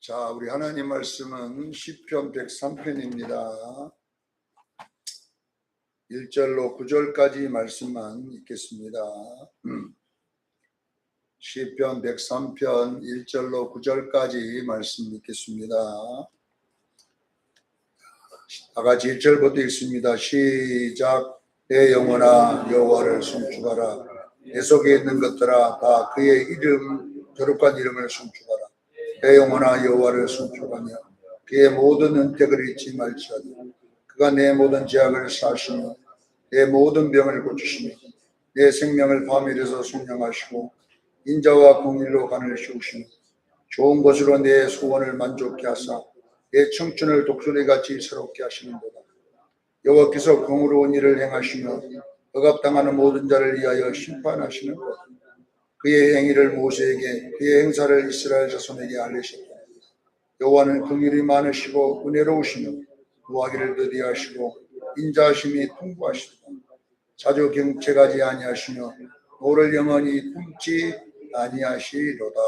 자, 우리 하나님 말씀은 시편 103편입니다. 1절로 9절까지 말씀만 읽겠습니다. 시편 103편 1절로 9절까지 말씀 읽겠습니다. 다 같이 1절부터 읽습니다. 시작. 내 영혼아 여호와를 송축하라. 내 속에 있는 것들아 다 그의 이름 거룩한 이름을 송축하라. 내 영혼아 여호와를 송축하며 그의 모든 은택을 잊지 말지어다. 그가 내 모든 죄악을 사하시며 내 모든 병을 고치시며 내 생명을 밤일에서 속량하시고 인자와 공의로 간을 씌우시며 좋은 것으로 내 소원을 만족케 하사 내 청춘을 독수리같이 새롭게 하시는도다. 여호와께서 공의로운 일을 행하시며 억압당하는 모든 자를 위하여 심판하시는 것. 그의 행위를 모세에게 그의 행사를 이스라엘 자손에게 알리셨다. 여호와는 긍휼이 많으시고 은혜로우시며 구하기를 더디하시고 인자하심이 풍부하시다. 자주 경책하지 아니하시며 노를 영원히 품지 아니하시로다.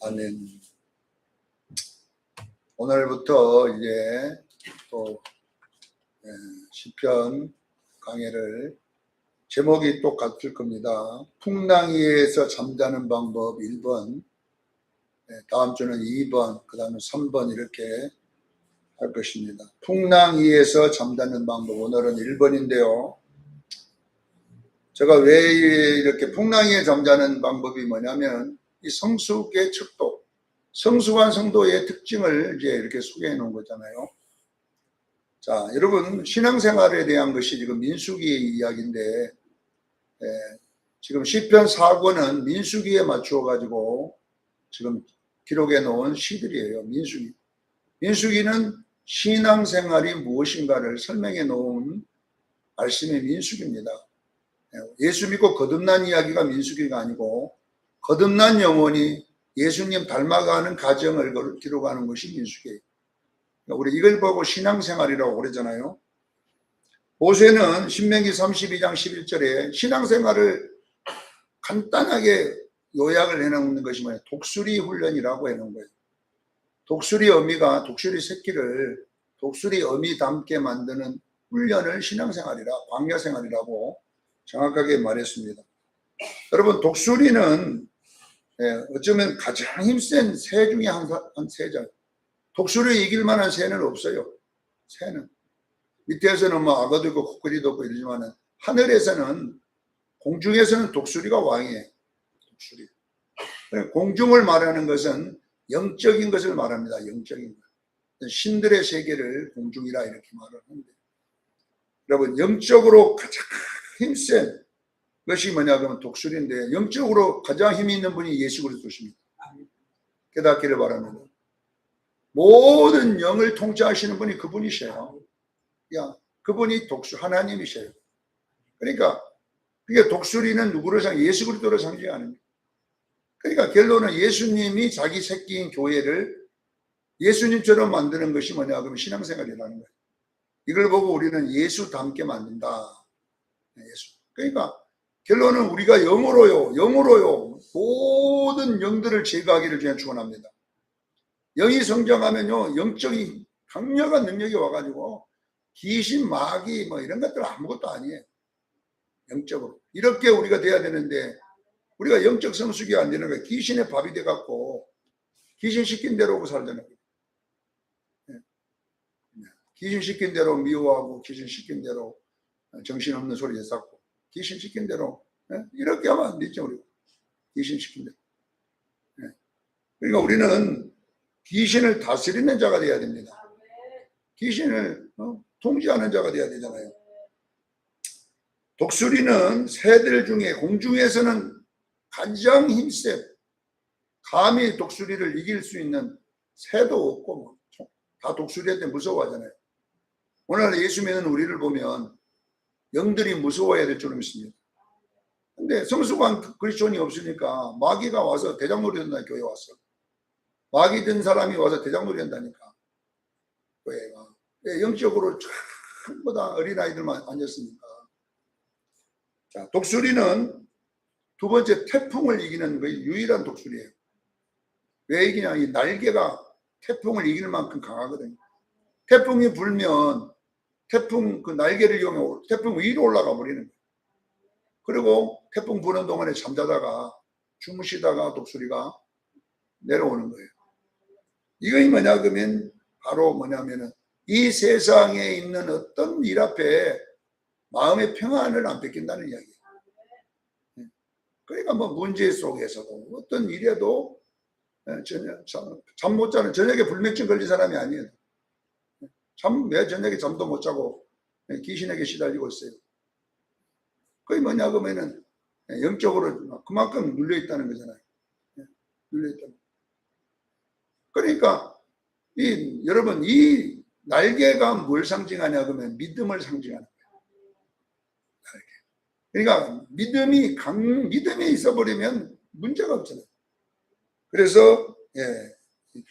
아멘. 오늘부터 이제 또 시편 강해를 제목이 똑같을 겁니다. 풍랑위에서 잠자는 방법 1번, 다음 주는 2번, 그 다음에 3번 이렇게 할 것입니다. 풍랑위에서 잠자는 방법, 오늘은 1번인데요. 제가 왜 이렇게 풍랑위에 잠자는 방법이 뭐냐면 이 성숙의 척도, 성숙한 성도의 특징을 이제 이렇게 소개해 놓은 거잖아요. 자, 여러분 신앙생활에 대한 것이 지금 민수기 이야기인데 지금 시편 4권은 민수기에 맞추어 가지고 지금 기록해 놓은 시들이에요. 민수기는 신앙생활이 무엇인가를 설명해 놓은 말씀이 민수기입니다. 예수 믿고 거듭난 이야기가 민수기가 아니고 거듭난 영혼이 예수님 닮아가는 과정을 기록하는 것이 민수기예요. 우리 이걸 보고 신앙생활이라고 그러잖아요. 모세는 신명기 32장 11절에 신앙생활을 간단하게 요약을 해놓는 것이 뭐냐, 독수리 훈련이라고 해놓은 거예요. 독수리 어미가 독수리 새끼를 독수리 어미 닮게 만드는 훈련을 신앙생활이라, 광야생활이라고 정확하게 말했습니다. 여러분, 독수리는 어쩌면 가장 힘센 새 중에 한 새죠. 독수리를 이길 만한 새는 없어요. 새는 밑에서는 뭐 악어도 있고 코끼리도 있고 이러지만은 하늘에서는, 공중에서는 독수리가 왕이에요. 독수리. 공중을 말하는 것은 영적인 것을 말합니다. 영적인 것. 신들의 세계를 공중이라 이렇게 말을 하는데, 여러분 영적으로 가장 힘센 것이 뭐냐 그러면 독수리인데, 영적으로 가장 힘이 있는 분이 예수 그리스도십니다. 깨닫기를 바랍니다. 모든 영을 통치하시는 분이 그분이셔요. 그분이 하나님이셔요. 그러니까 그게 독수리는 누구를 예수 그리스도를 상징하는. 그러니까 결론은 예수님이 자기 새끼인 교회를 예수님처럼 만드는 것이 뭐냐 그러면 신앙생활이라는 거예요. 이걸 보고 우리는 예수 닮게 만든다. 예수. 그러니까 결론은 우리가 영으로요 모든 영들을 제거하기를 그냥 축원합니다. 영이 성장하면요 영적인 강력한 능력이 와가지고 귀신, 마귀 뭐 이런 것들 아무것도 아니에요. 영적으로 이렇게 우리가 돼야 되는데, 우리가 영적 성숙이 안 되는 거예요. 귀신의 밥이 돼갖고 귀신 시킨 대로 하고 살자는 거예요. 귀신 시킨 대로 미워하고 귀신 시킨 대로 정신없는 소리 해쌌고 귀신 시킨 대로 이렇게 하면 안 되죠. 우리가 귀신 시킨 대로. 그러니까 우리는 귀신을 다스리는 자가 돼야 됩니다. 귀신을 통제하는 자가 돼야 되잖아요. 독수리는 새들 중에 공중에서는 가장 힘세, 감히 독수리를 이길 수 있는 새도 없고 다 독수리한테 무서워하잖아요. 오늘 예수 믿는 우리를 보면 영들이 무서워해야 될 줄 믿습니다. 근데 성숙한 그리스도인이 없으니까 마귀가 와서 대장놀이 한다. 교회 와서 마귀 든 사람이 와서 대장놀이 한다니까. 교회가 영적으로 전부 다 어린아이들만 앉았으니까. 자, 독수리는 두 번째 태풍을 이기는 거의 유일한 독수리예요. 왜 이기냐? 이 날개가 태풍을 이길 만큼 강하거든요. 태풍이 불면 태풍 그 날개를 이용해 태풍 위로 올라가 버리는 거예요. 그리고 태풍 부는 동안에 잠자다가 주무시다가 독수리가 내려오는 거예요. 이것이 뭐냐 그러면 바로 뭐냐면은 이 세상에 있는 어떤 일 앞에 마음의 평안을 안 뺏긴다는 이야기예요. 그러니까 뭐 문제 속에서도 어떤 일에도 잠 못 자는 저녁에 불면증 걸린 사람이 아니에요. 왜 저녁에 잠도 못 자고 귀신에게 시달리고 있어요. 그게 뭐냐 그러면은 영적으로 그만큼 눌려 있다는 거잖아요. 눌려 있다. 그러니까 여러분 이 날개가 뭘 상징하냐 그러면 믿음을 상징하는 거예요. 그러니까 믿음이 있어버리면 문제가 없잖아요. 그래서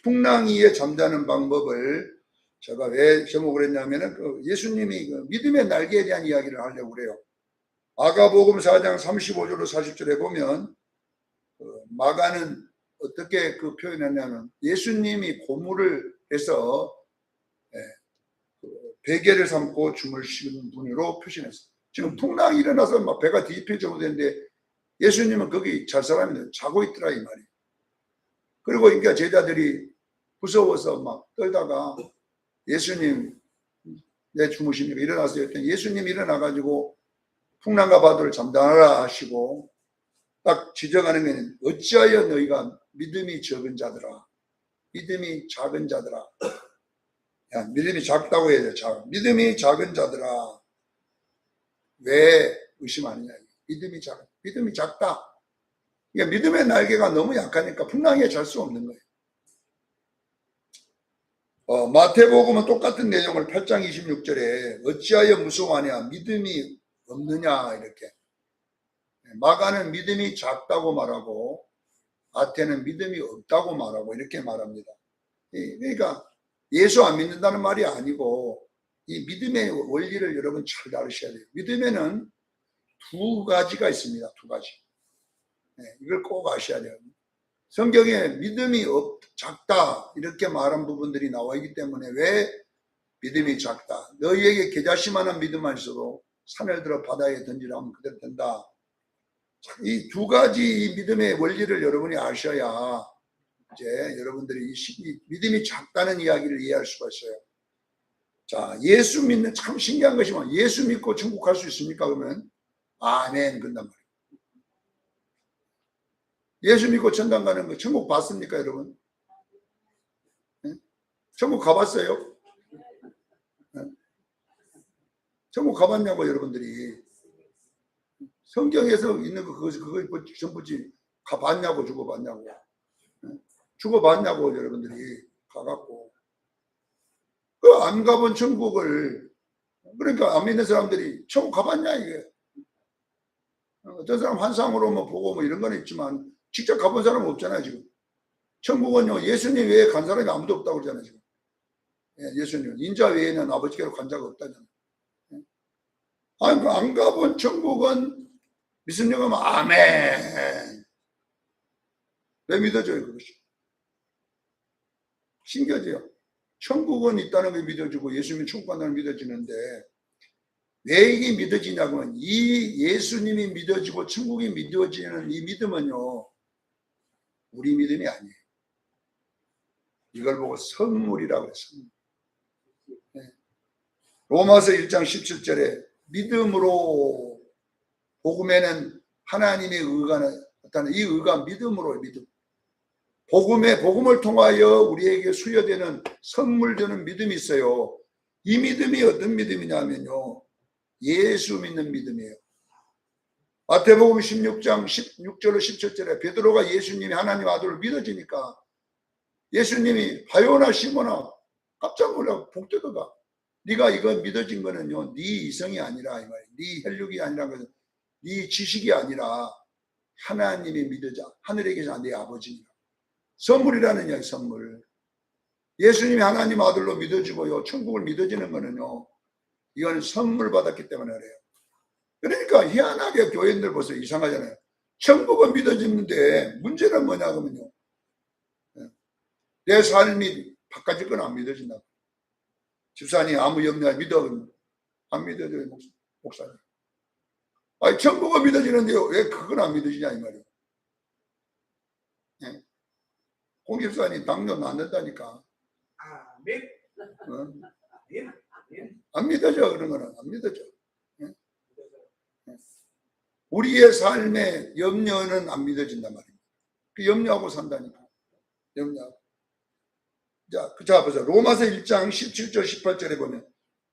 풍랑이에 잠자는 방법을 제가 왜 제목을 했냐면은 예수님이 믿음의 날개에 대한 이야기를 하려고 그래요. 마가복음 4장 35절로 40절에 보면 마가는 어떻게 그 표현했냐면 예수님이 고물을 해서 베개를 삼고 주무시는 분으로 표현했어요. 지금 풍랑이 일어나서 막 배가 뒤집힐 정도 됐는데 예수님은 거기 잘 사람인데 자고 있더라 이 말이에요. 그리고 그러니까 제자들이 무서워서 막 떨다가 예수님 내 주무십니까? 일어나서 했더니 예수님 일어나가지고 풍랑과 바다를 잠잠하라 하시고 딱 지적하는 게 어찌하여 너희가 믿음이 적은 자들아, 믿음이 작은 자들아. 야, 믿음이 작다고 해야 돼. 믿음이 작은 자들아 왜 의심하느냐. 믿음이 작다. 그러니까 믿음의 날개가 너무 약하니까 풍랑에 잘 수 없는 거예요. 마태복음은 똑같은 내용을 8장 26절에 어찌하여 무서워하냐 믿음이 없느냐 이렇게. 마가는 믿음이 작다고 말하고 마태는 믿음이 없다고 말하고 이렇게 말합니다. 그러니까 예수 안 믿는다는 말이 아니고 이 믿음의 원리를 여러분 잘 알으셔야 돼요. 믿음에는 두 가지가 있습니다. 두 가지. 이걸 꼭 아셔야 돼요. 성경에 믿음이 작다 이렇게 말한 부분들이 나와 있기 때문에 왜 믿음이 작다. 너희에게 겨자씨만한 믿음만 있어도 산을 들어 바다에 던지라 하면 그대로 된다. 이 두 가지 믿음의 원리를 여러분이 아셔야 이제 여러분들이 믿음이 작다는 이야기를 이해할 수가 있어요. 자, 예수 믿는 참 신기한 것이면 예수 믿고 천국 갈 수 있습니까? 그러면 아멘 그런단 말이에요. 예수 믿고 천당 가는 거 천국 봤습니까 여러분? 천국 가봤어요? 천국 가봤냐고 여러분들이. 성경에서 있는 거 그거 전부지 가봤냐고 죽어봤냐고. 죽어봤냐고 여러분들이 가갖고. 그 안 가본 천국을 그러니까 안 믿는 사람들이 천국 가봤냐 이게. 어떤 사람 환상으로 뭐 보고 뭐 이런 건 있지만 직접 가본 사람은 없잖아요 지금. 천국은요 예수님 외에 간 사람이 아무도 없다고 그러잖아요 지금. 예수님 인자 외에는 아버지께로 간 자가 없다잖아요. 안 가본 천국은 믿음력 하면 아멘. 왜 믿어져요 그것이? 신기하죠. 천국은 있다는 게 믿어지고 예수님이 천국 간다는 게 믿어지는데 왜 이게 믿어지냐고 하면 이 예수님이 믿어지고 천국이 믿어지는 이 믿음은요 우리 믿음이 아니에요. 이걸 보고 선물이라고 했어요. 로마서 1장 17절에 믿음으로 복음에는 하나님의 의가 나타나는 이 의가 믿음으로 믿음. 복음을 통하여 우리에게 수여되는 선물 되는 믿음이 있어요. 이 믿음이 어떤 믿음이냐면요. 예수 믿는 믿음이에요. 마태복음 16장 16절로 17절에 베드로가 예수님이 하나님 아들을 믿어지니까 예수님이 하요나 시몬아 깜짝 놀라 복되도다. 네가 이거 믿어진 거는요 네 이성이 아니라 이 말이야. 네 혈육이 아니라 네 지식이 아니라 하나님이 믿어져. 하늘에 계신 네 아버지니라. 선물이라는 이야기 선물. 예수님이 하나님 아들로 믿어지고요 천국을 믿어지는 거는요 이건 선물 받았기 때문에 그래요. 그러니까 희한하게 교인들 보세요. 이상하잖아요. 천국은 믿어지는데 문제는 뭐냐 그러면요 내 삶이 바깥의 건 안 믿어진다. 집사님 아무 염려 안 믿어져요. 목사님. 아니 천국은 믿어지는데요. 왜 그건 안 믿어지냐 이 말이에요. 예? 공 집사님 당뇨 낫는다니까. 안 믿어져. 그런 거는 안 믿어져. 예? 우리의 삶의 염려는 안 믿어진단 말입니다. 그 염려하고 산다니까. 염려하고. 자, 보세요. 로마서 1장 17절 18절에 보면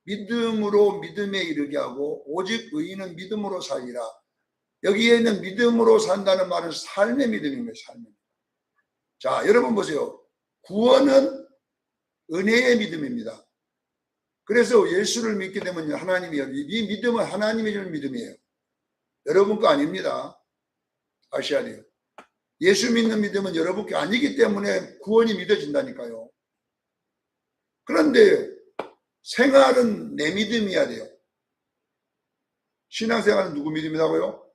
믿음으로 믿음에 이르게 하고 오직 의인은 믿음으로 살리라. 여기에는 믿음으로 산다는 말은 삶의 믿음입니다. 삶의 믿음. 자, 여러분 보세요. 구원은 은혜의 믿음입니다. 그래서 예수를 믿게 되면 하나님이요. 이 믿음은 하나님이 주는 믿음이에요. 여러분 거 아닙니다. 아셔야 돼요. 예수 믿는 믿음은 여러분 게 아니기 때문에 구원이 믿어진다니까요. 그런데 생활은 내 믿음이어야 돼요. 신앙생활은 누구 믿음이라고요?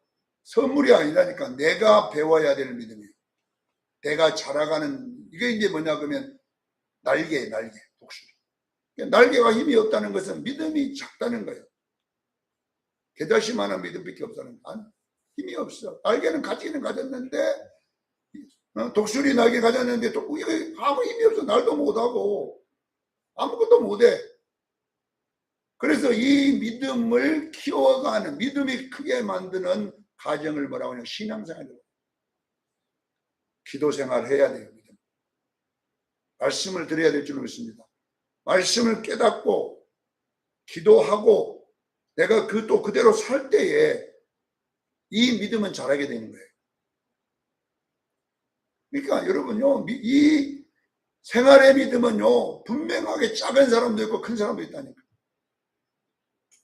선물이 아니라니까. 내가 배워야 될 믿음이에요. 내가 자라가는, 이게 이제 뭐냐 그러면 날개, 독수리. 날개가 힘이 없다는 것은 믿음이 작다는 거예요. 개다시만한 믿음밖에 없다는 거예요. 힘이 없어. 날개는 가지기는 가졌는데 독수리 날개 가졌는데 이게 아무 힘이 없어. 날도 못하고 아무것도 못해. 그래서 이 믿음을 키워가는, 믿음이 크게 만드는 가정을 뭐라고 하냐, 신앙생활이라고. 기도생활 해야 돼요. 믿음. 말씀을 드려야 될 줄 믿습니다. 말씀을 깨닫고 기도하고 내가 또 그대로 살 때에 이 믿음은 자라게 되는 거예요. 그러니까 여러분요, 이 생활의 믿음은요, 분명하게 작은 사람도 있고 큰 사람도 있다니까.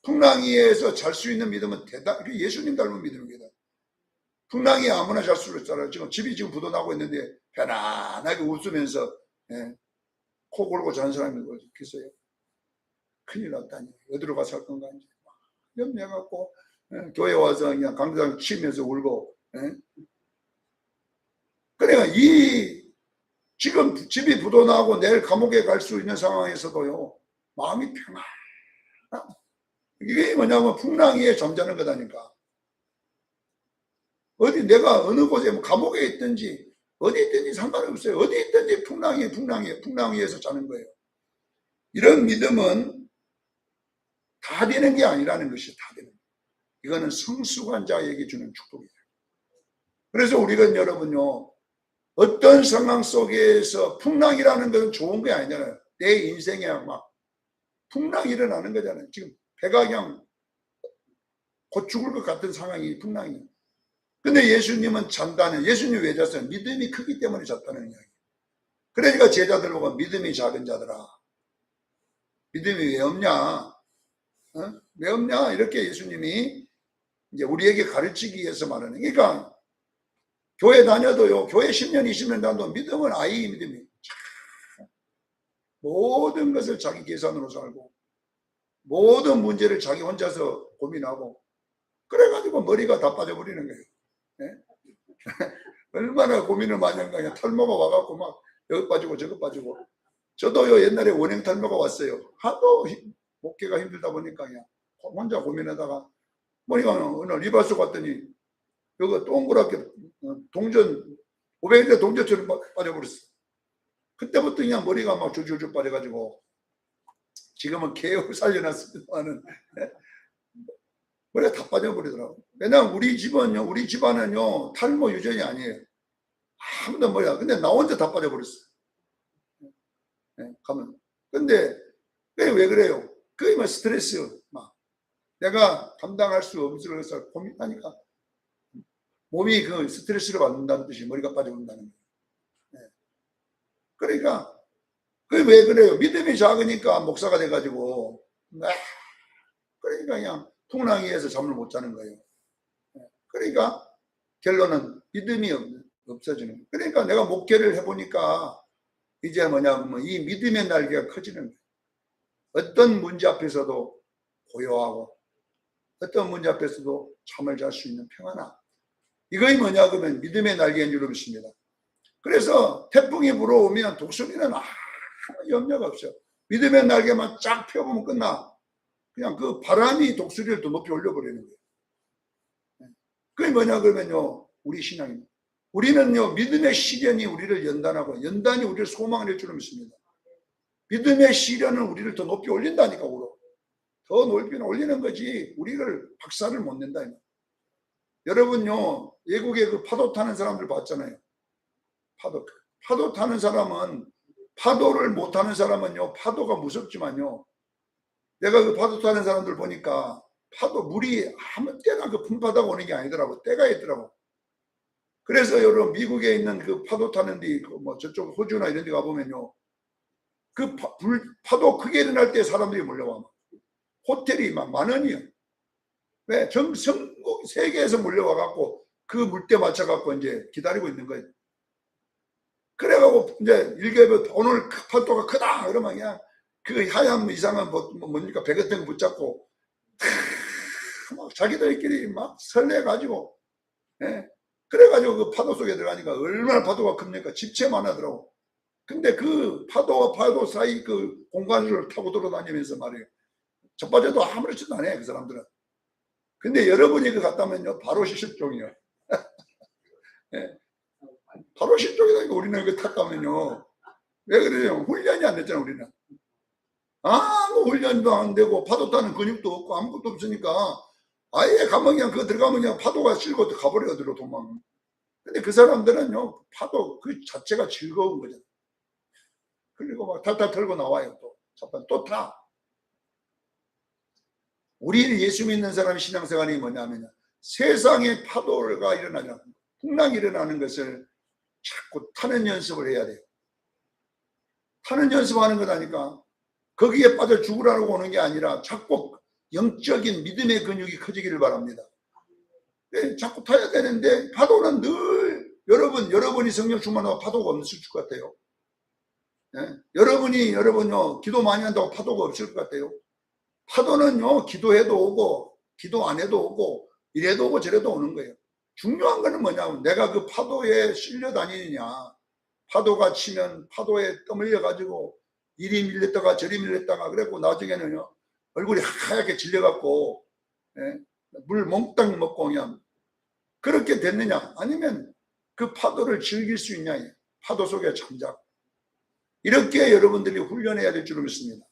풍랑이에서 잘 수 있는 믿음은 예수님 닮은 믿음입니다. 풍랑이 아무나 잘 수 있잖아요. 집이 지금 부도나고 있는데 편안하게 웃으면서 코 골고 자는 사람이 있겠어요? 큰일 났다니. 어디로 가서 할 건가 이제 염려해갖고 교회 와서 그냥 강당 치면서 울고. 그러니까 지금 집이 부도나고 내일 감옥에 갈 수 있는 상황에서도요, 마음이 편안. 이게 뭐냐면 풍랑이에 잠자는 거다니까. 내가 어느 곳에 감옥에 있든지 어디 있든지 상관없어요. 어디 있든지 풍랑이에서 자는 거예요. 이런 믿음은 다 되는 게 아니라는 것이 다 되는 거예요. 이거는 성숙한 자에게 주는 축복이에요. 그래서 우리가 여러분요, 어떤 상황 속에서 풍랑이라는 것은 좋은 게 아니잖아요. 내 인생에 막 풍랑이 일어나는 거잖아요. 지금 배가 그냥 곧 죽을 것 같은 상황이 풍랑이에요. 근데 예수님은 잔다는, 예수님이 왜 잤어요? 믿음이 크기 때문에 잤다는 이야기. 그러니까 제자들 보고 믿음이 작은 자들아. 믿음이 왜 없냐? 왜 없냐? 이렇게 예수님이 이제 우리에게 가르치기 위해서 말하는. 그러니까 교회 다녀도요, 교회 10년, 20년 다녀도 믿음은 아이 믿음이. 모든 것을 자기 계산으로 살고, 모든 문제를 자기 혼자서 고민하고, 그래가지고 머리가 다 빠져버리는 거예요. 얼마나 고민을 많이 한 거냐. 탈모가 와갖고 막 여기 빠지고 저기 빠지고. 저도요, 옛날에 원형 탈모가 왔어요. 하도 목회가 힘들다 보니까 그냥 혼자 고민하다가 보니까 어느 리바스 갔더니 여기 동그랗게 동전 500대 동전처럼 빠져버렸어. 그때부터 그냥 머리가 막 줄줄줄 빠져가지고 지금은 개요 살려놨습니다만은 머리가 다 빠져버리더라고. 왜냐면 우리 집안은요 탈모 유전이 아니에요. 아무도 머리가. 근데 나 혼자 다 빠져버렸어. 가면. 근데 왜 그래요? 그게 뭐 스트레스 막 내가 감당할 수 없어서 고민하니까 몸이 그 스트레스를 받는다는 뜻이 머리가 빠져버린다는 거예요. 그러니까 그게 왜 그래요? 믿음이 작으니까 목사가 돼가지고 그러니까 그냥 풍랑이에서 잠을 못 자는 거예요. 그러니까 결론은 믿음이 없어지는 거예요. 그러니까 내가 목회를 해보니까 이제 뭐냐면 이 믿음의 날개가 커지는 거예요. 어떤 문제 앞에서도 고요하고 어떤 문제 앞에서도 잠을 잘 수 있는 평안함. 이거이 뭐냐 그러면 믿음의 날개인 줄 믿습니다. 그래서 태풍이 불어오면 독수리는 아무 염려가 없어. 믿음의 날개만 쫙 펴보면 끝나. 그냥 그 바람이 독수리를 더 높이 올려버리는 거예요. 그게 뭐냐 그러면요, 우리 신앙입니다. 우리는요, 믿음의 시련이 우리를 연단하고 연단이 우리를 소망을 낼 줄을 믿습니다. 믿음의 시련은 우리를 더 높이 올린다니까. 더 높이 올리는 거지 우리를 박살을 못 낸다. 여러분요, 외국에 그 파도 타는 사람들 봤잖아요. 파도 타는 사람은, 파도를 못 타는 사람은요, 파도가 무섭지만요, 내가 그 파도 타는 사람들 보니까 물이 아무 때나 그 풍파다가 오는 게 아니더라고. 때가 있더라고. 그래서 여러분, 미국에 있는 그 파도 타는 데, 뭐 저쪽 호주나 이런 데 가보면요, 그 파도 크게 일어날 때 사람들이 몰려와. 호텔이 막 만원이요. 왜? 전국 세계에서 몰려와갖고 그 물때 맞춰갖고 이제 기다리고 있는 거예요. 그래갖고 이제 일개별 오늘 파도가 크다 그러면 그냥 그 하얀 이상한 뭡니까 배 같은 거 붙잡고 막 자기들끼리 막 설레가지고, 예? 그래가지고 그 파도 속에 들어가니까 얼마나 파도가 큽니까? 집채만 하더라고. 근데 그 파도와 파도 사이 그 공간을 타고 돌아다니면서 말이에요, 저빠져도 아무렇지도 않아요, 그 사람들은. 근데 여러분이 그 갔다면요, 바로 실종이요. 예. 바로 실종이다니까. 우리는 그 탔다면요. 왜 그래요? 훈련이 안 됐잖아, 우리는. 아무 훈련도 안 되고 파도 타는 근육도 없고 아무것도 없으니까 아예 가면 그냥 그거 들어가면 그냥 파도가 실고 가버려요, 들어 도망. 근데 그 사람들은요, 파도 그 자체가 즐거운 거죠. 그리고 막 탈탈 털고 나와요. 또 타. 우리 예수 믿는 사람의 신앙생활이 뭐냐면 세상에 파도가 일어나냐, 풍랑이 일어나는 것을 자꾸 타는 연습을 해야 돼요. 타는 연습하는 거다니까. 거기에 빠져 죽으라고 오는 게 아니라 자꾸 영적인 믿음의 근육이 커지기를 바랍니다. 네, 자꾸 타야 되는데 파도는 늘 여러분이 성령 충만하고 파도가 없을 것 같아요. 네? 여러분요 기도 많이 한다고 파도가 없을 것 같아요. 파도는요, 기도해도 오고 기도 안 해도 오고 이래도 오고 저래도 오는 거예요. 중요한 거는 뭐냐면 내가 그 파도에 실려 다니느냐. 파도가 치면 파도에 떠밀려 가지고 이리 밀렸다가 저리 밀렸다가 그래고 나중에는요 얼굴이 하얗게 질려갖고, 예? 물 몽땅 먹고 그냥 그렇게 됐느냐, 아니면 그 파도를 즐길 수 있냐. 파도 속에 잠자고 이렇게 여러분들이 훈련해야 될 줄 믿습니다.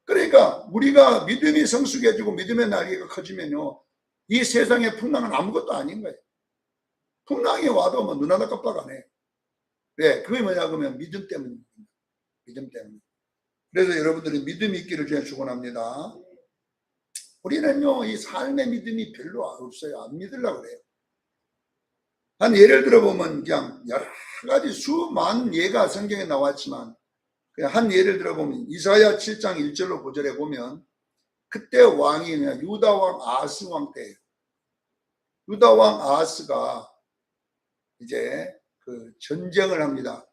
그러니까 우리가 믿음이 성숙해지고 믿음의 날개가 커지면요, 이 세상의 풍랑은 아무것도 아닌 거예요. 풍랑이 와도 뭐 눈 하나 깜빡 안 해. 왜? 그게 뭐냐 그러면 믿음 때문입니다. 믿음 때문에. 그래서 여러분들이 믿음이 있기를 주에 축원합니다. 우리는요, 이 삶의 믿음이 별로 없어요. 안 믿으려고 그래요. 한 예를 들어보면 그냥 여러 가지 수많은 예가 성경에 나왔지만, 그냥 한 예를 들어보면 이사야 7장 1절로 9절에 보면 그때 왕이 유다 왕 아하스 왕 때예요. 유다 왕 아하스가 이제 그 전쟁을 합니다.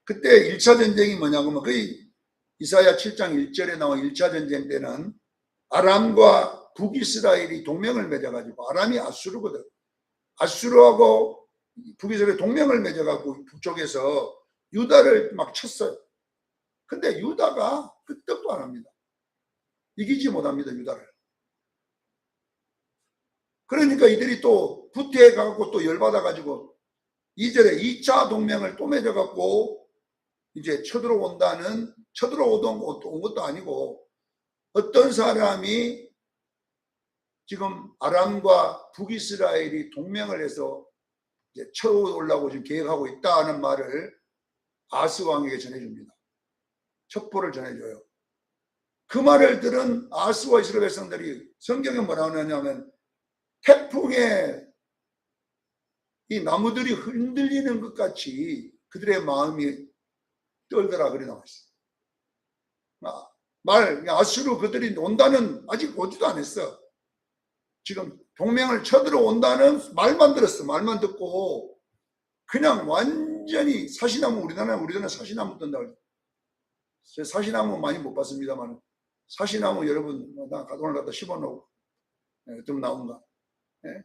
그때 1차 전쟁이 뭐냐고 하면 거의 이사야 7장 1절에 나온 1차 전쟁 때는 아람과 북이스라엘이 동맹을 맺어가지고, 아람이 아수르거든. 아수르하고 북이스라엘이 동맹을 맺어가지고 북쪽에서 유다를 막 쳤어요. 근데 유다가 끄떡도 안 합니다. 이기지 못합니다, 유다를. 그러니까 이들이 또 후퇴해가지고 또 열받아가지고 2절에 2차 동맹을 또 맺어갖고 이제 온 것도 아니고, 어떤 사람이 지금 아람과 북이스라엘이 동맹을 해서 이제 쳐오려고 지금 계획하고 있다는 말을 아스 왕에게 전해줍니다. 첩보를 전해줘요. 그 말을 들은 아스와 이스라엘 백성들이 성경에 뭐라고 하냐면 태풍에 이 나무들이 흔들리는 것 같이 그들의 마음이 떨더라, 그래 나와 있어. 아수르 그들이 온다는 아직 오지도 않았어. 지금 동맹을 쳐들어온다는 말만 들었어. 말만 듣고 그냥 완전히 사시나무, 우리나라는 사시나무 뜬다고. 사시나무 많이 못 봤습니다만 사시나무 여러분 나 오늘 갖다 심어놓고 좀 나온가.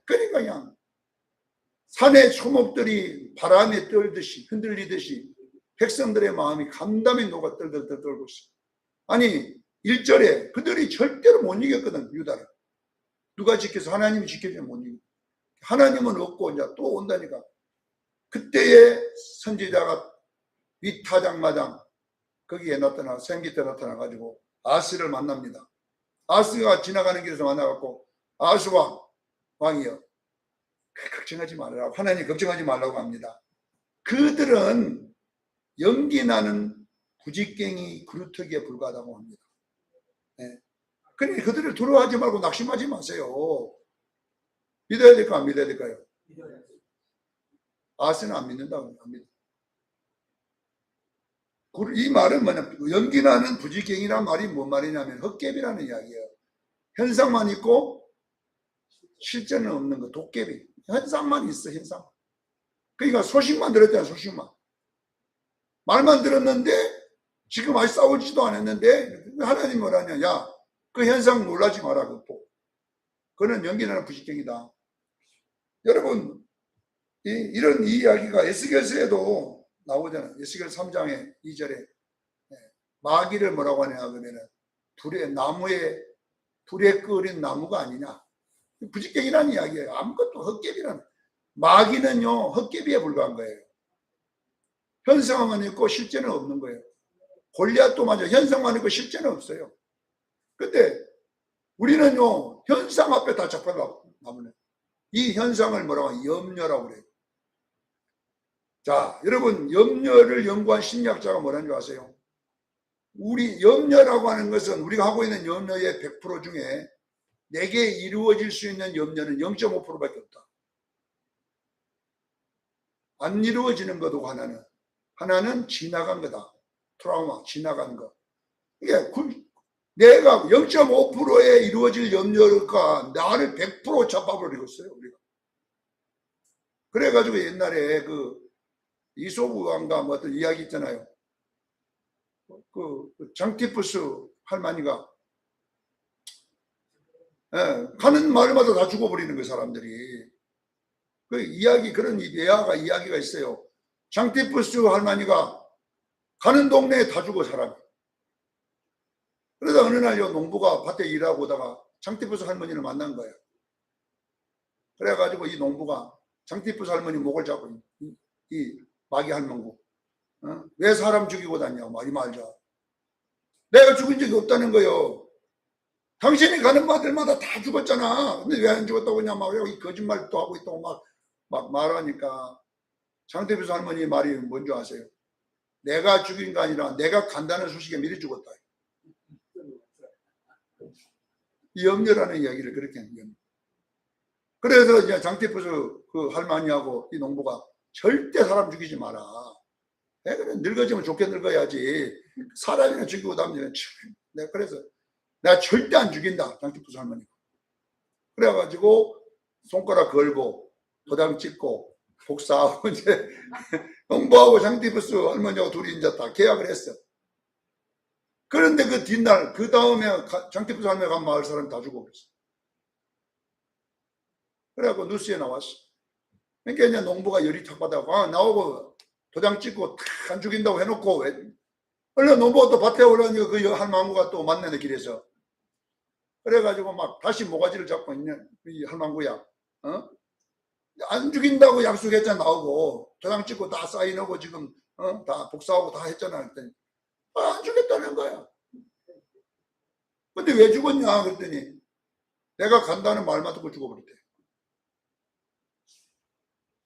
그러니까 그냥 산의 초목들이 바람에 떨듯이 흔들리듯이 백성들의 마음이 간담이 녹아 떨떨떨 떨고 있어. 아니 1절에 그들이 절대로 못 이겼거든. 유다를 누가 지켜서? 하나님이 지켜주면 못 이겨. 하나님은 없고 이제 또 온다니까. 그때에 선지자가 윗타장마장 거기에 나타나 생기 때 나타나 가지고 아스를 만납니다. 아스가 지나가는 길에서 만나갖고 아스 왕이여 걱정하지 말라고, 하나님 걱정하지 말라고 합니다. 그들은 연기나는 부직갱이 그루터기에 불과하다고 합니다. 네. 그러니 그들을 두려워하지 말고 낙심하지 마세요. 믿어야 될까 안 믿어야 될까요? 아스는 안 믿는다고 합니다. 이 말은 뭐냐, 연기나는 부직갱이란 말이 뭔 말이냐면 헛개비라는 이야기예요. 현상만 있고 실제는 없는 거, 도깨비. 현상만 있어, 현상. 그러니까 소식만 들었잖아, 소식만. 말만 들었는데 지금 아직 싸우지도 않았는데 하나님 뭐라냐, 야, 그 현상 놀라지 마라, 그거. 그는 연기나는 부직갱이다. 여러분, 이런 이야기가 에스겔서에도 나오잖아요. 에스겔 3장의 2절에 마귀를 뭐라고 하냐 그러면은 불에 끓인 나무가 아니냐. 부직갱이라는 이야기예요. 아무것도 헛개비라는. 마귀는요 헛개비에 불과한 거예요. 현상만 있고 실제는 없는 거예요. 골리앗도 맞아. 현상만 있고 실제는 없어요. 근데 우리는요 현상 앞에 다 잡혀가고 나무는 이 현상을 뭐라고 하냐, 염려라고 그래요. 자, 여러분 염려를 연구한 심리학자가 뭐라는 줄 아세요? 우리 염려라고 하는 것은 우리가 하고 있는 염려의 100% 중에 내게 이루어질 수 있는 염려는 0.5%밖에 없다. 안 이루어지는 것도 하나는 지나간 거다. 트라우마, 지나간 거. 이게 내가 0.5%에 이루어질 염려가 나를 100% 잡아버리고 있어요, 우리가. 그래가지고 옛날에 이솝 왕과 뭐 어떤 이야기 있잖아요. 장티푸스 할머니가 가는 마을마다 다 죽어버리는 거 사람들이. 그 이야기, 그런 이야기가 있어요. 장티푸스 할머니가 가는 동네에 다 죽어 사람이. 그러다 어느 날 농부가 밭에 일하고 오다가 장티푸스 할머니를 만난 거예요. 그래가지고 이 농부가 장티푸스 할머니 목을 잡고 이 마귀 할망구, 왜 사람 죽이고 다녀? 이 말자. 내가 죽은 적이 없다는 거요. 당신이 가는 마을마다 다 죽었잖아. 근데 왜 안 죽었다고 그냥 막 거짓말도 하고 있다고 막 말하니까 장태비서 할머니 말이 뭔지 아세요? 내가 죽인 게 아니라 내가 간다는 소식에 미리 죽었다. 이 염려라는 이야기를 그렇게 하는 거예요. 그래서 이제 장태비서 그 할머니하고 이 농부가 절대 사람 죽이지 마라. 그래, 늙어지면 좋게 늙어야지. 사람이나 죽이고 다니면 그래서 내가 절대 안 죽인다. 장티푸스 할머니가. 그래가지고 손가락 걸고 도장 찍고 복사하고 이제 농부하고 장티푸스 할머니하고 둘이 이제 다 계약을 했어. 그런데 그 뒷날, 그 다음에 장티푸스 할머니가 간 마을 사람 다 죽어버렸어. 그래갖고 뉴스에 나왔어. 그러니까 이제 농부가 열이 탁 받아고 나오고 도장 찍고 탁 안 죽인다고 해놓고 얼른 농부가 또 밭에 올라오니까 그 할망구가 또 만나는 길에서. 그래가지고 막 다시 모가지를 잡고 있는 이 할망구야. 안 죽인다고 약속했잖아. 나오고 도장 찍고 다 사인하고 지금 다 복사하고 다 했잖아. 그랬더니 안 죽였다는 거야. 근데 왜 죽었냐 그랬더니 내가 간다는 말만 듣고 죽어버렸대.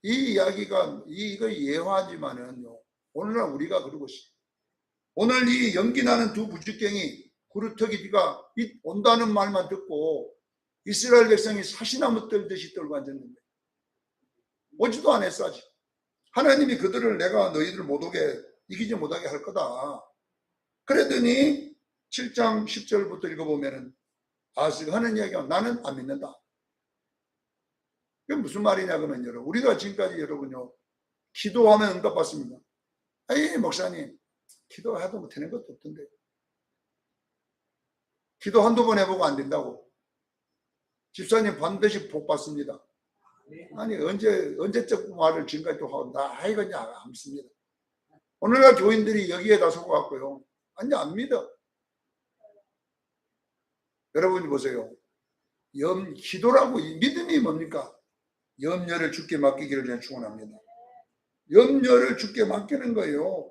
이 이야기가 이거 예화지만은요. 오늘날 우리가 그러고 있어. 오늘 이 연기나는 두 부직갱이 구루터기가 온다는 말만 듣고 이스라엘 백성이 사시나무 떨듯이 떨고 앉았는데 오지도 않았어 아직. 하나님이 그들을 내가 너희들 못 오게 이기지 못하게 할 거다. 그랬더니 7장 10절부터 읽어보면은 아스가 하는 이야기가 나는 안 믿는다. 그게 무슨 말이냐 그러면 여러분, 우리가 지금까지 여러분요 기도하면 응답받습니다. 에이 목사님 기도해도 못하는 것도 없던데. 기도 한두 번 해보고 안 된다고. 집사님 반드시 복 받습니다. 아니 언제적 말을 지금까지 또 하고 나 이거 그냥 안 믿습니다. 오늘날 교인들이 여기에 다 속아갖고요. 아니, 안 믿어. 여러분이 보세요. 기도라고, 믿음이 뭡니까? 염려를 주께 맡기기를 저는 축원합니다. 염려를 주께 맡기는 거예요.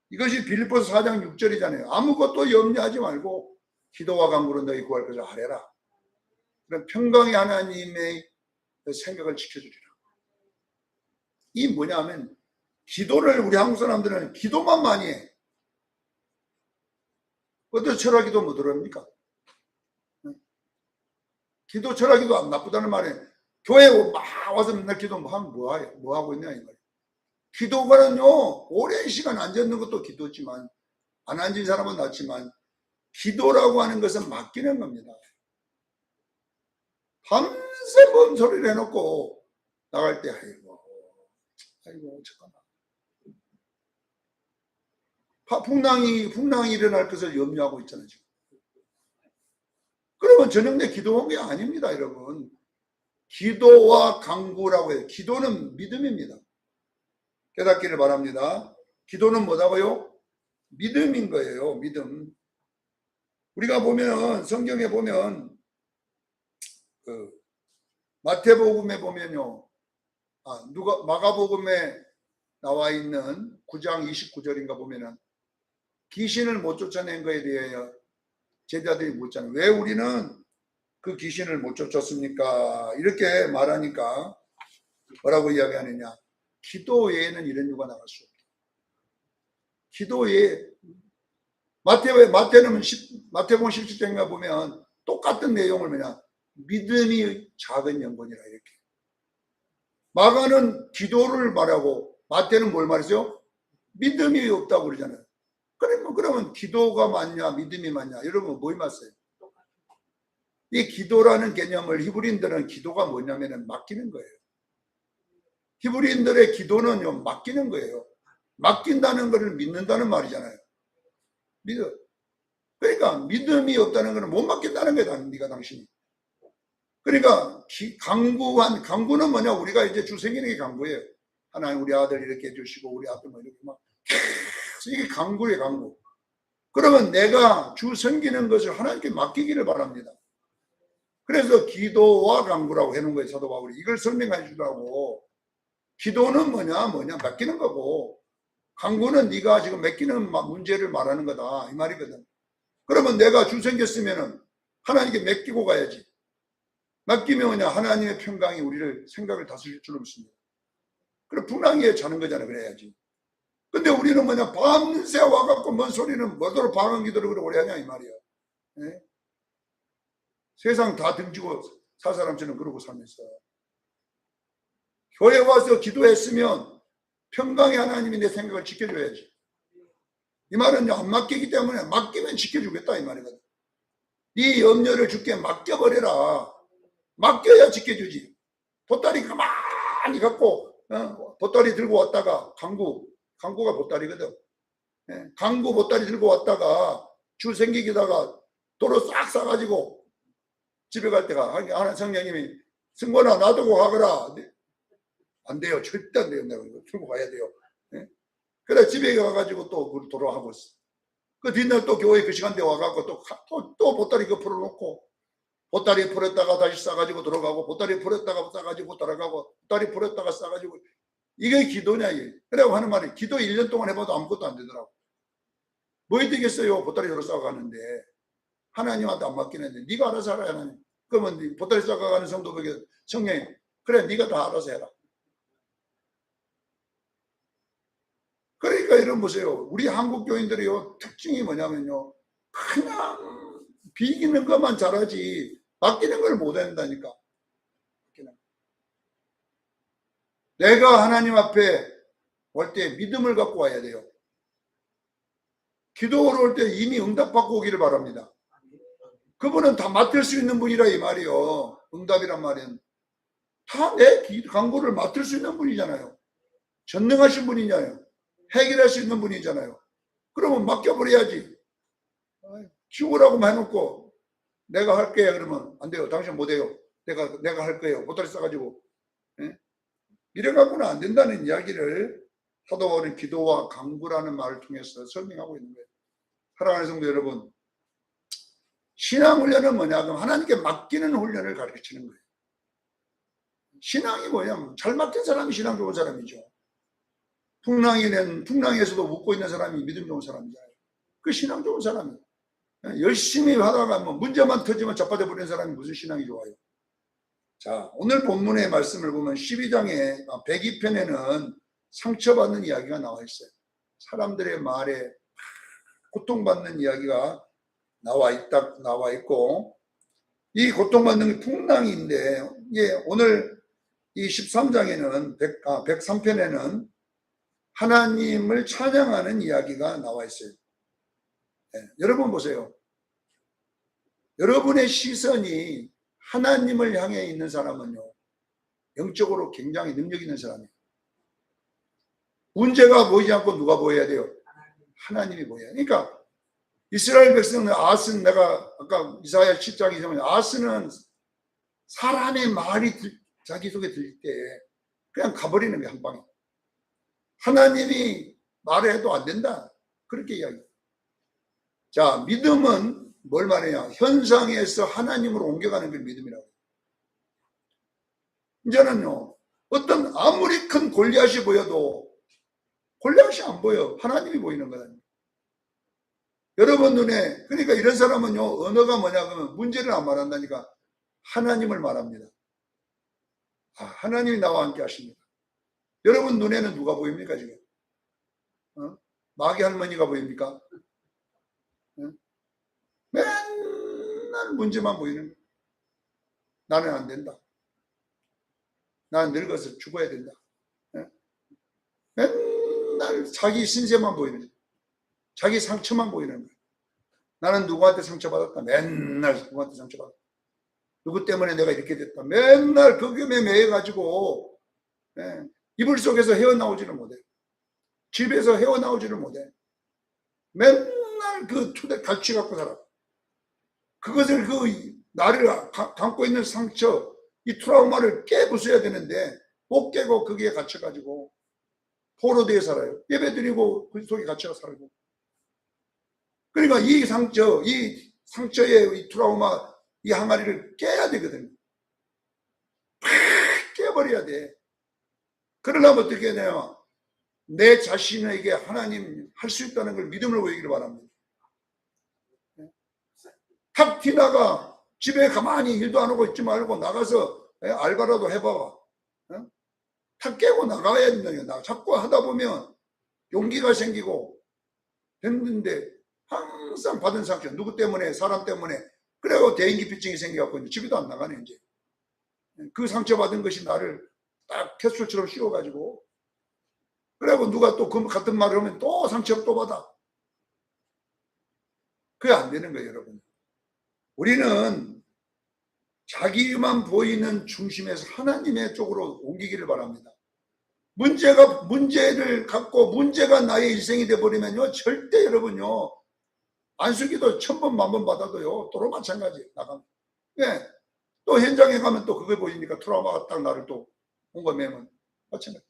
이것이 빌립보서 4장 6절이잖아요. 아무것도 염려하지 말고 기도와 간구로 너희 구할 것을 하래라. 그럼 평강의 하나님의 생각을 지켜주리라. 이 뭐냐면 기도를 우리 한국 사람들은 기도만 많이 해. 어떤 철학기도 못 들어옵니까? 기도 철학기도 안 나쁘다는 말에 교회 막 와서 맨날 기도 하면 뭐 하고 있냐 이 말이에요. 기도가는요 오랜 시간 앉아있는 것도 기도지만 안 앉은 사람은 낫지만 기도라고 하는 것은 맡기는 겁니다. 밤새 뭔 소리를 해놓고 나갈 때 아이고 잠깐만 풍랑이 일어날 것을 염려하고 있잖아요 지금. 그러면 저녁 내 기도한 게 아닙니다 여러분. 기도와 간구라고 해요. 기도는 믿음입니다. 깨닫기를 바랍니다. 기도는 뭐라고요? 믿음인 거예요. 믿음. 우리가 보면 성경에 보면 마태복음에 보면요. 마가복음에 나와 있는 9장 29절인가 보면은 귀신을 못 쫓아낸 거에 대하여 제자들이 묻잖아요. 왜 우리는 그 귀신을 못 쫓았습니까? 이렇게 말하니까 뭐라고 이야기하느냐? 기도 외에는 이런 이유가 나갈 수 없다. 기도 외에 마태복음 17장인가 보면 똑같은 내용을 뭐냐? 믿음이 작은 영혼이라 이렇게. 마가는 기도를 말하고 마태는 뭘 말했어요? 믿음이 없다고 그러잖아요. 그러면 기도가 맞냐 믿음이 맞냐? 여러분 뭐 맞어요? 이 기도라는 개념을 히브리인들은 기도가 뭐냐면 맡기는 거예요. 히브리인들의 기도는요 맡기는 거예요. 맡긴다는 것을 믿는다는 말이잖아요. 그러니까 믿음이 없다는 것은 못 맡긴다는 거야 네가 당신이. 그러니까 간구는 뭐냐? 우리가 이제 주 생기는 게 간구예요. 하나님 우리 아들 이렇게 해주시고 우리 아들 뭐 이렇게 막 이게 간구예요 간구. 그러면 내가 주 섬기는 것을 하나님께 맡기기를 바랍니다. 그래서 기도와 간구라고 해놓은 거예요 사도 바울이. 이걸 설명해 주라고. 기도는 뭐냐 맡기는 거고 간구는 네가 지금 맡기는 문제를 말하는 거다 이 말이거든. 그러면 내가 주 섬겼으면은 하나님께 맡기고 가야지. 맡기면 뭐냐 하나님의 평강이 우리를 생각을 다스릴 줄 믿습니다. 그럼 풍랑이에 자는 거잖아. 그래야지. 근데 우리는 뭐냐 밤새 와갖고 뭔 소리는 뭐더러 방언 기도를 그래 오래 하냐 이 말이야. 네? 세상 다 등지고 살 사람처럼 그러고 살면서 교회 와서 기도했으면 평강의 하나님이 내 생각을 지켜줘야지. 이 말은 안 맡기기 때문에 맡기면 지켜주겠다 이 말이거든. 네 염려를 주께 맡겨버려라. 맡겨야 지켜주지. 보따리 가만히 갖고 보따리 들고 왔다가 강구가 보따리거든. 강구 보따리 들고 왔다가 주 생기기다가 도로 싹 싸가지고 집에 갈 때가 하나 성령님이 승건아 놔두고 가거라. 안 돼요. 절대 안 돼요. 내가 이거 들고 가야 돼요. 그래 집에 가가지고 또 도로하고 있어. 그 뒷날 또 교회 그 시간대 와갖고 또 보따리 그 풀어놓고 보따리 풀었다가 다시 싸가지고 들어가고 보따리 풀었다가 싸가지고 들어가고 보따리 풀었다가 싸가지고 이게 기도냐 이게. 그래고 하는 말이 기도 1년 동안 해봐도 아무것도 안 되더라고. 뭐 되겠어요. 보따리 들어 싸가는데 하나님한테 안 맡기는데 네가 알아서 하라 하나님. 그러면 보따리 싸가는 성도에게 성령이 그래 네가 다 알아서 해라. 그러니까 이런 보세요. 우리 한국 교인들이요 특징이 뭐냐면요 그냥 비기는 것만 잘하지 맡기는 걸 못한다니까. 내가 하나님 앞에 올 때 믿음을 갖고 와야 돼요. 기도로 올 때 이미 응답받고 오기를 바랍니다. 그분은 다 맡을 수 있는 분이라 이 말이요. 응답이란 말은 다 내 간구를 맡을 수 있는 분이잖아요. 전능하신 분이잖아요. 해결할 수 있는 분이잖아요. 그러면 맡겨버려야지. 죽으라고만 해놓고 내가 할게요 그러면 안 돼요. 당신 못해요. 내가 할 거예요. 보따리 싸가지고. 이래 갖고는 안 된다는 이야기를 사도 바울은 기도와 강구라는 말을 통해서 설명하고 있는 거예요. 사랑하는 성도 여러분, 신앙훈련은 뭐냐? 그럼 하나님께 맡기는 훈련을 가르치는 거예요. 신앙이 뭐냐면 잘 맡긴 사람이 신앙 좋은 사람이죠. 풍랑에서도 웃고 있는 사람이 믿음 좋은 사람이잖아요. 그 신앙 좋은 사람이에요. 열심히 하다가 뭐 문제만 터지면 자빠져 버리는 사람이 무슨 신앙이 좋아요. 자, 오늘 본문의 말씀을 보면 12장의 102편에는 상처받는 이야기가 나와 있어요. 사람들의 말에 고통받는 이야기가 나와 있고, 이 고통받는 게 풍랑인데, 오늘 이 13장에는 103편에는 하나님을 찬양하는 이야기가 나와 있어요. 여러분 보세요. 여러분의 시선이 하나님을 향해 있는 사람은요, 영적으로 굉장히 능력 있는 사람이에요. 문제가 보이지 않고 누가 보여야 돼요? 하나님이 보여야 돼요. 그러니까 이스라엘 백성은 아하스는, 내가 아까 이사야 10장에 보면 아하스는 사람의 말이 자기 속에 들릴 때 그냥 가버리는 거예요, 한 방에. 하나님이 말해도 안 된다, 그렇게 이야기해요. 자, 믿음은 뭘 말해요? 현상에서 하나님으로 옮겨가는 게 믿음이라고. 이제는요, 어떤 아무리 큰 골리앗이 보여도 골리앗이 안 보여. 하나님이 보이는 거예요. 여러분 눈에, 그러니까 이런 사람은요, 언어가 뭐냐 그러면 문제를 안 말한다니까 하나님을 말합니다. 하나님이 나와 함께 하십니다. 여러분 눈에는 누가 보입니까 지금? 마귀 할머니가 보입니까? 맨날 문제만 보이는 거예요. 나는 안 된다. 나는 늙어서 죽어야 된다. 맨날 자기 신세만 보이는 거예요. 자기 상처만 보이는 거예요. 나는 누구한테 상처받았다. 맨날 누구한테 상처받았다. 누구 때문에 내가 이렇게 됐다. 맨날 그 금에 매여가지고 이불 속에서 헤어나오지를 못해. 집에서 헤어나오지를 못해. 맨날 그 투대 갈취 갖고 살아. 그것을 나를 감고 있는 상처, 이 트라우마를 깨부숴야 되는데 못 깨고 거기에 갇혀가지고 포로되어 살아요. 예배드리고 그 속에 갇혀 살고. 그러니까 이 상처의 이 트라우마, 이 항아리를 깨야 되거든요. 팍 깨버려야 돼. 그러려면 어떻게 해야 되냐? 내 자신에게 하나님 할 수 있다는 걸 믿음으로 보이기를 바랍니다. 탁 티나가 집에 가만히 일도 안 하고 있지 말고 나가서 알바라도 해봐봐. 탁 깨고 나가야 된다. 자꾸 하다 보면 용기가 생기고 했는데 항상 받은 상처, 누구 때문에, 사람 때문에, 그래고 대인기피증이 생겨갖고 집에도 안 나가네 이제. 그 상처받은 것이 나를 딱 캡슐처럼 씌워가지고, 그리고 누가 또 그 같은 말을 하면 또 상처를 또 받아. 그게 안 되는 거예요, 여러분. 우리는 자기만 보이는 중심에서 하나님의 쪽으로 옮기기를 바랍니다. 문제를 갖고 문제가 나의 일생이 돼버리면요, 절대 여러분요, 안수기도 1000번 만번 받아도요, 또로 마찬가지 나가면. 네. 또 현장에 가면 또 그걸 보이니까 트라우마가 딱 나를 또 뭔가 매면 마찬가지.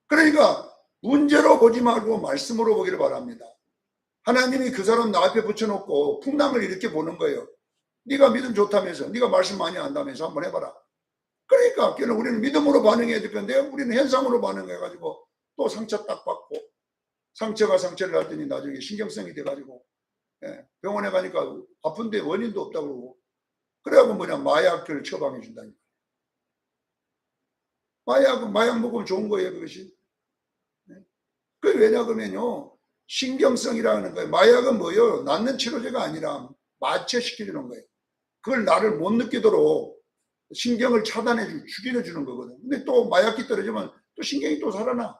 그러니까 문제로 보지 말고 말씀으로 보기를 바랍니다. 하나님이 그 사람 나 앞에 붙여놓고 풍랑을 이렇게 보는 거예요. 네가 믿음 좋다면서, 네가 말씀 많이 안다면서 한번 해봐라. 그러니까 우리는 믿음으로 반응해야 될 건데 우리는 현상으로 반응해가지고 또 상처 딱 받고, 상처가 상처를 났더니 나중에 신경성이 돼가지고 병원에 가니까 아픈데 원인도 없다고 그러고, 그래갖고 마약을 처방해 준다니까. 마약 먹으면 좋은 거예요, 그것이. 그게 왜냐 그러면요, 신경성이라는 거예요. 마약은 뭐예요? 낫는 치료제가 아니라 마취시켜주는 거예요. 그걸 나를 못 느끼도록 신경을 차단해주고 죽여주는 거거든. 근데 또 마약이 떨어지면 또 신경이 또 살아나.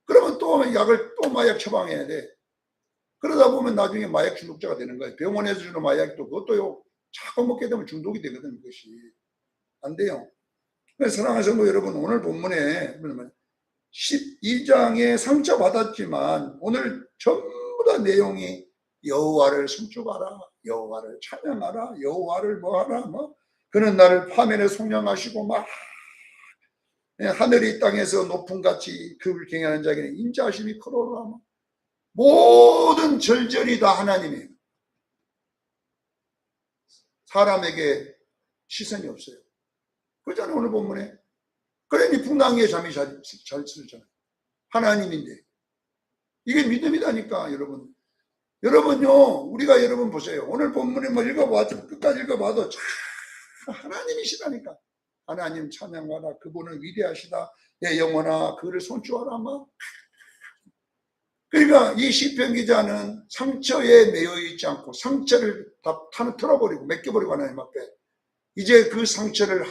그러면 또 약을 또 마약 처방해야 돼. 그러다 보면 나중에 마약 중독자가 되는 거예요. 병원에서 주는 마약이 또 그것도요, 자꾸 먹게 되면 중독이 되거든. 그것이 안 돼요. 그래서 사랑하는 성도 여러분, 오늘 본문에 12장에 상처받았지만 오늘 전부 다 내용이 여호와를 송축하라, 여호와를 찬양하라, 여호와를 뭐하라, 그는 나를 파면에 속량하시고 막 하늘이 땅에서 높음같이 그를 경외하는 자에게는 인자하심이 크로라. 모든 절절이 다 하나님이에요. 사람에게 시선이 없어요. 그렇잖아요. 오늘 본문에. 그러니 풍랑에 잠이 잘 쓰잖아요. 하나님인데. 이게 믿음이다니까, 여러분. 여러분요, 우리가 여러분 보세요. 오늘 본문에 뭐 읽어봐도, 끝까지 읽어봐도 참 하나님이시다니까. 하나님 찬양하라. 그분은 위대하시다. 내 영혼아, 그를 손주하라. 막. 그러니까 이 시편 기자는 상처에 매여 있지 않고 상처를 다 털어버리고 맡겨버리고 하나님 앞에 이제 그 상처가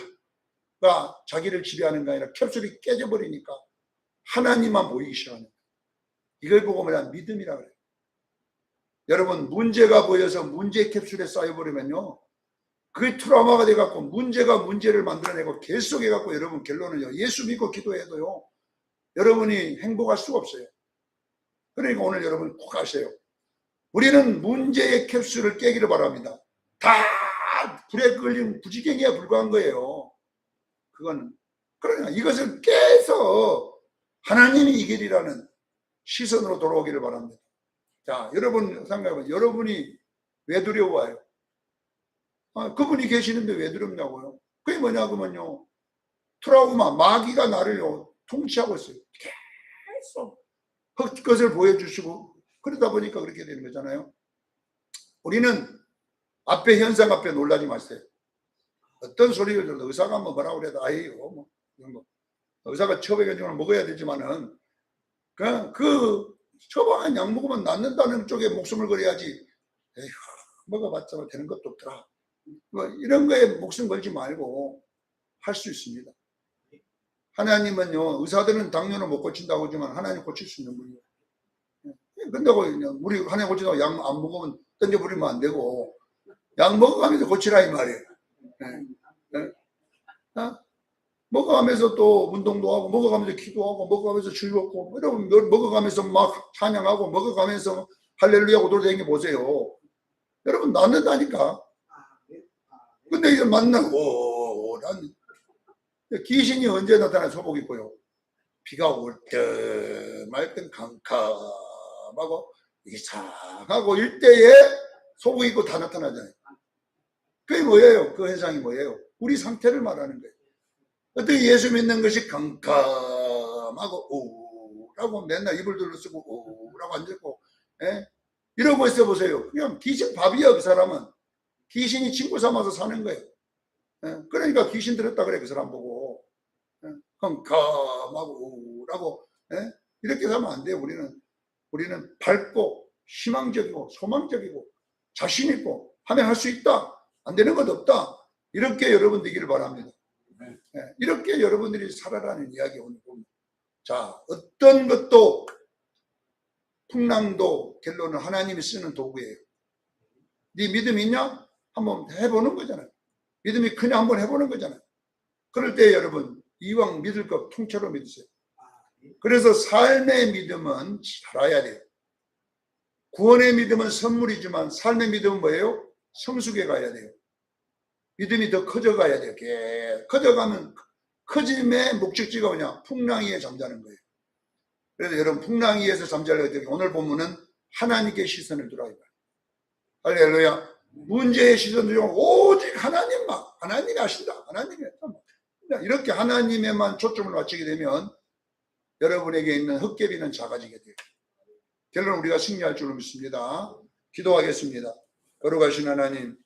자기를 지배하는 게 아니라 캡슐이 깨져버리니까 하나님만 보이기 시작하는 거예요. 이걸 보고 말하면 믿음이라 그래요. 여러분, 문제가 보여서 문제 캡슐에 쌓여버리면요, 그게 트라우마가 돼갖고 문제가 문제를 만들어내고 계속 해갖고 여러분 결론은요, 예수 믿고 기도해도요 여러분이 행복할 수가 없어요. 그러니까 오늘 여러분 꼭 아세요. 우리는 문제의 캡슐을 깨기를 바랍니다. 다 불에 끌린 부지경에 불과한 거예요. 그러나 이것을 깨서 하나님이 이길이라는 시선으로 돌아오기를 바랍니다. 자, 여러분 생각해보면 여러분이 왜 두려워요? 그분이 계시는데 왜 두렵냐고요? 그게 뭐냐면요, 트라우마, 마귀가 나를 통치하고 있어요. 계속 헛것을 보여주시고, 그러다 보니까 그렇게 되는 거잖아요. 우리는 앞에 현상 앞에 놀라지 마세요. 어떤 소리를 들어도 의사가 뭐라고 그래도 아예요. 뭐 이런 거. 의사가 처방해주면 먹어야 되지만은 그 처방한 약 먹으면 낫는다는 쪽에 목숨을 걸어야지. 에휴, 먹어봤자 되는 것도 없더라. 뭐 이런 거에 목숨 걸지 말고 할 수 있습니다. 하나님은요, 의사들은 당뇨는 못 고친다고 하지만 하나님 고칠 수 있는 분이에요. 근데 우리 하나님 고친다고 약 안 먹으면 던져버리면 안 되고, 약 먹어가면서 고치라 이 말이에요. 먹어가면서 또 운동도 하고, 먹어가면서 기도하고, 먹어가면서 즐겁고, 여러분 먹어가면서 막 찬양하고, 먹어가면서 할렐루야 돌아다니게 보세요. 여러분 낫는다니까. 근데 이제 만나고 귀신이 언제 나타나 소복 입고요. 비가 올 듯 말 듯 캄캄하고 이상하고 일대에 소복 입고 다 나타나잖아요. 그게 뭐예요? 그 현상이 뭐예요? 우리 상태를 말하는 거예요. 어떻게 예수 믿는 것이 캄캄하고 오라고 맨날 이불 둘러쓰고 오라고 앉았고, 이러고 있어 보세요. 그냥 귀신 밥이야. 그 사람은 귀신이 친구 삼아서 사는 거예요. 그러니까 귀신 들었다 그래. 그 사람 보고 캄캄하고 오라고 이렇게 하면 안 돼요. 우리는 밝고 희망적이고 소망적이고 자신 있고 하면 할 수 있다. 안 되는 것 없다. 이렇게 여러분 되기를 바랍니다. 이렇게 여러분들이 살아라는 이야기 오늘 봅니다. 자, 어떤 것도 풍랑도 결론은 하나님이 쓰는 도구예요. 네 믿음 있냐? 한번 해보는 거잖아요. 믿음이 크냐 한번 해보는 거잖아요. 그럴 때 여러분 이왕 믿을 것 통째로 믿으세요. 그래서 삶의 믿음은 자라야 돼요. 구원의 믿음은 선물이지만 삶의 믿음은 뭐예요? 성숙해 가야 돼요. 믿음이 더 커져가야 돼요. 커져가면 커짐의 목적지가 뭐냐? 풍랑 위에 잠자는 거예요. 그래서 여러분 풍랑 위에서 잠자려고 할 때 오늘 보면은 하나님께 시선을 두라고 해요. 할렐루야. 문제의 시선을 두고 오직 하나님만, 하나님이 하신다. 하나님이 했다. 이렇게 하나님에만 초점을 맞추게 되면 여러분에게 있는 헛개비는 작아지게 돼요. 결론 우리가 승리할 줄을 믿습니다. 기도하겠습니다. 거룩하신 하나님,